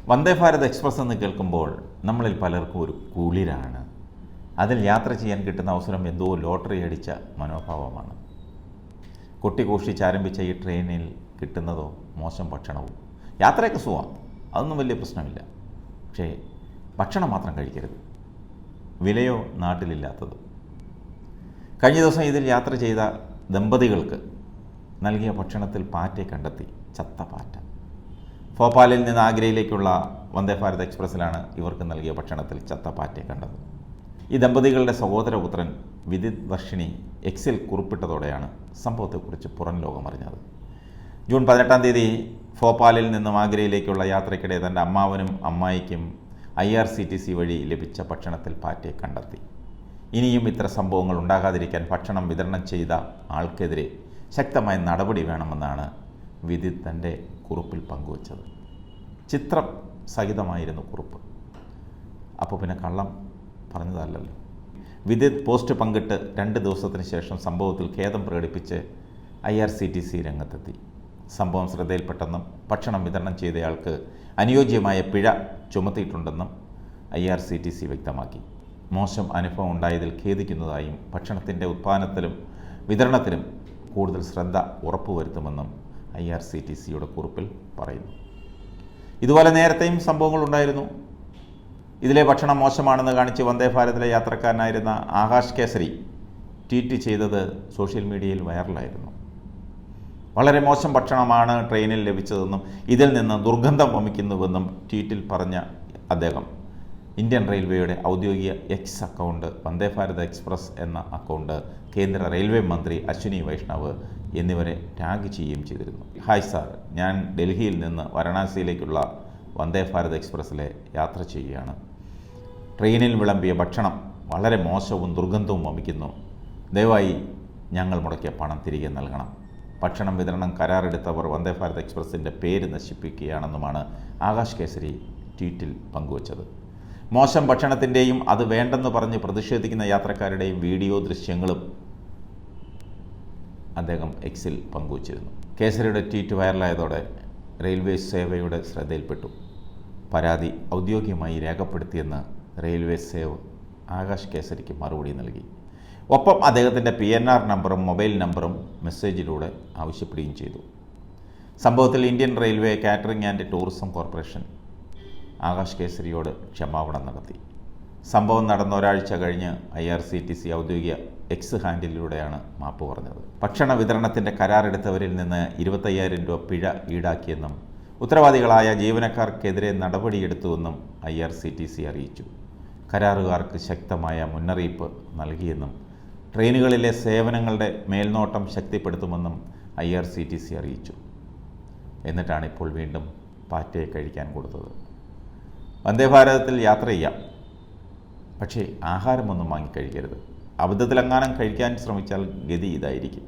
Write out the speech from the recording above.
Vande Bharat express എന്ന് കേൾക്കുമ്പോൾ നമ്മളിൽ പലർക്കും ഒരു കുളിരാണ്. അതിൽ യാത്ര ചെയ്യാൻ കിട്ടുന്ന അവസരം എന്തോ ലോട്ടറി അടിച്ച മനോഭാവമാണ്. കൊട്ടിഘോഷിച്ചാരംഭിച്ച ഈ ട്രെയിനിൽ കിട്ടുന്നതോ മോശം ഭക്ഷണവും. യാത്രയൊക്കെ സുഖം, അതൊന്നും വലിയ പ്രശ്നമില്ല. പക്ഷേ ഭക്ഷണം മാത്രം കഴിക്കരുത്, വിലയോ നാട്ടിലില്ലാത്തത്. കഴിഞ്ഞ ദിവസം ഇതിൽ യാത്ര ചെയ്ത ദമ്പതികൾക്ക് നൽകിയ ഭക്ഷണത്തിൽ പാറ്റയെ കണ്ടെത്തി, ചത്ത പാറ്റ. ഭോപ്പാലിൽ നിന്ന് ആഗ്രയിലേക്കുള്ള വന്ദേ ഭാരത് എക്സ്പ്രസ്സിലാണ് ഇവർക്ക് നൽകിയ ഭക്ഷണത്തിൽ ചത്ത പാറ്റയെ കണ്ടത്. ഈ ദമ്പതികളുടെ സഹോദരപുത്രൻ വിദിത് വർഷിണി എക്സിൽ കുറിപ്പിട്ടതോടെയാണ് സംഭവത്തെക്കുറിച്ച് പുറം ലോകം അറിഞ്ഞത്. ജൂൺ 18 ഭോപ്പാലിൽ നിന്നും ആഗ്രയിലേക്കുള്ള യാത്രയ്ക്കിടെ തൻ്റെ അമ്മാവനും അമ്മായിക്കും IRCTC വഴി ലഭിച്ച ഭക്ഷണത്തിൽ പാറ്റയെ കണ്ടെത്തി. ഇനിയും ഇത്തരം സംഭവങ്ങൾ ഉണ്ടാകാതിരിക്കാൻ ഭക്ഷണം വിതരണം ചെയ്ത ആൾക്കെതിരെ ശക്തമായ നടപടി വേണമെന്നാണ് വിദിത് തൻ്റെ കുറിപ്പിൽ പങ്കുവച്ചത്. ചിത്രം സഹിതമായിരുന്നു കുറിപ്പ്. അപ്പോൾ പിന്നെ കള്ളം പറഞ്ഞതല്ലല്ലോ. വിദിത് പോസ്റ്റ് പങ്കിട്ട് 2 ദിവസത്തിന് ശേഷം സംഭവത്തിൽ ഖേദം പ്രകടിപ്പിച്ച് IRCTC രംഗത്തെത്തി. സംഭവം ശ്രദ്ധയിൽപ്പെട്ടെന്നും ഭക്ഷണം വിതരണം ചെയ്തയാൾക്ക് അനുയോജ്യമായ പിഴ ചുമത്തിയിട്ടുണ്ടെന്നും IRCTC വ്യക്തമാക്കി. മോശം അനുഭവം ഉണ്ടായതിൽ ഖേദിക്കുന്നതായും ഭക്ഷണത്തിൻ്റെ ഉത്പാദനത്തിലും വിതരണത്തിലും കൂടുതൽ ശ്രദ്ധ ഉറപ്പുവരുത്തുമെന്നും IRCTCയുടെ കുറിപ്പിൽ പറയുന്നു. ഇതുപോലെ നേരത്തെയും സംഭവങ്ങൾ ഉണ്ടായിരുന്നു. ഇതിലെ ഭക്ഷണം മോശമാണെന്ന് കാണിച്ച് വന്ദേ ഭാരതിലെ യാത്രക്കാരനായിരുന്ന ആകാശ് കേസരി ട്വീറ്റ് ചെയ്തത് സോഷ്യൽ മീഡിയയിൽ വൈറലായിരുന്നു. വളരെ മോശം ഭക്ഷണമാണ് ട്രെയിനിൽ ലഭിച്ചതെന്നും ഇതിൽ നിന്ന് ദുർഗന്ധം വമിക്കുന്നുവെന്നും ട്വീറ്റിൽ പറഞ്ഞ അദ്ദേഹം ഇന്ത്യൻ റെയിൽവേയുടെ ഔദ്യോഗിക X account, Vande Bharat express എന്ന അക്കൗണ്ട്, കേന്ദ്ര റെയിൽവേ മന്ത്രി അശ്വിനി വൈഷ്ണവ് എന്നിവരെ ടാഗ് ചെയ്യുകയും ചെയ്തിരുന്നു. ഹായ് സാർ, ഞാൻ ഡൽഹിയിൽ നിന്ന് വാരണാസിയിലേക്കുള്ള വന്ദേ ഭാരത് എക്സ്പ്രസ്സിലെ യാത്ര ചെയ്യുകയാണ്. ട്രെയിനിൽ വിളമ്പിയ ഭക്ഷണം വളരെ മോശവും ദുർഗന്ധവും വമിക്കുന്നു. ദയവായി ഞങ്ങൾ മുടക്കിയ പണം തിരികെ നൽകണം. ഭക്ഷണം വിതരണം കരാറെടുത്തവർ വന്ദേ ഭാരത് എക്സ്പ്രസിൻ്റെ പേര് നശിപ്പിക്കുകയാണെന്നുമാണ് ആകാശ് കേസരി ട്വീറ്റിൽ പങ്കുവച്ചത്. മോശം ഭക്ഷണത്തിൻ്റെയും അത് വേണ്ടെന്ന് പറഞ്ഞ് പ്രതിഷേധിക്കുന്ന യാത്രക്കാരുടെയും വീഡിയോ ദൃശ്യങ്ങളും അദ്ദേഹം എക്സിൽ പങ്കുവച്ചിരുന്നു. കേസരിയുടെ ട്വീറ്റ് വൈറലായതോടെ റെയിൽവേ സേവയുടെ ശ്രദ്ധയിൽപ്പെട്ടു. പരാതി ഔദ്യോഗികമായി രേഖപ്പെടുത്തിയെന്ന് റെയിൽവേ സേവ് ആകാശ് കേസരിക്ക് മറുപടി നൽകി. ഒപ്പം അദ്ദേഹത്തിൻ്റെ PNR നമ്പറും മൊബൈൽ നമ്പറും മെസ്സേജിലൂടെ ആവശ്യപ്പെടുകയും ചെയ്തു. സംഭവത്തിൽ Indian Railway Catering and Tourism Corporation Akash കേസരിയോട് ക്ഷമാപണം നടത്തി. സംഭവം നടന്ന ഒരാഴ്ച കഴിഞ്ഞ് IRCTC ഔദ്യോഗിക എക്സ് ഹാൻഡിലൂടെയാണ് മാപ്പ് പറഞ്ഞത്. ഭക്ഷണ വിതരണത്തിൻ്റെ കരാറെടുത്തവരിൽ നിന്ന് 25,000 രൂപ പിഴ ഈടാക്കിയെന്നും ഉത്തരവാദികളായ ജീവനക്കാർക്കെതിരെ നടപടിയെടുത്തുവെന്നും IRCTC അറിയിച്ചു. കരാറുകാർക്ക് ശക്തമായ മുന്നറിയിപ്പ് നൽകിയെന്നും ട്രെയിനുകളിലെ സേവനങ്ങളുടെ മേൽനോട്ടം ശക്തിപ്പെടുത്തുമെന്നും IRCTC അറിയിച്ചു. എന്നിട്ടാണ് ഇപ്പോൾ വീണ്ടും പാറ്റയെ കഴിക്കാൻ കൊടുത്തത്. വന്ദേ ഭാരതത്തിൽ യാത്ര ചെയ്യാം, പക്ഷേ ആഹാരമൊന്നും വാങ്ങിക്കഴിക്കരുത്. അബദ്ധത്തിലെങ്ങാനും കഴിക്കാൻ ശ്രമിച്ചാൽ ഗതി ഇതായിരിക്കും.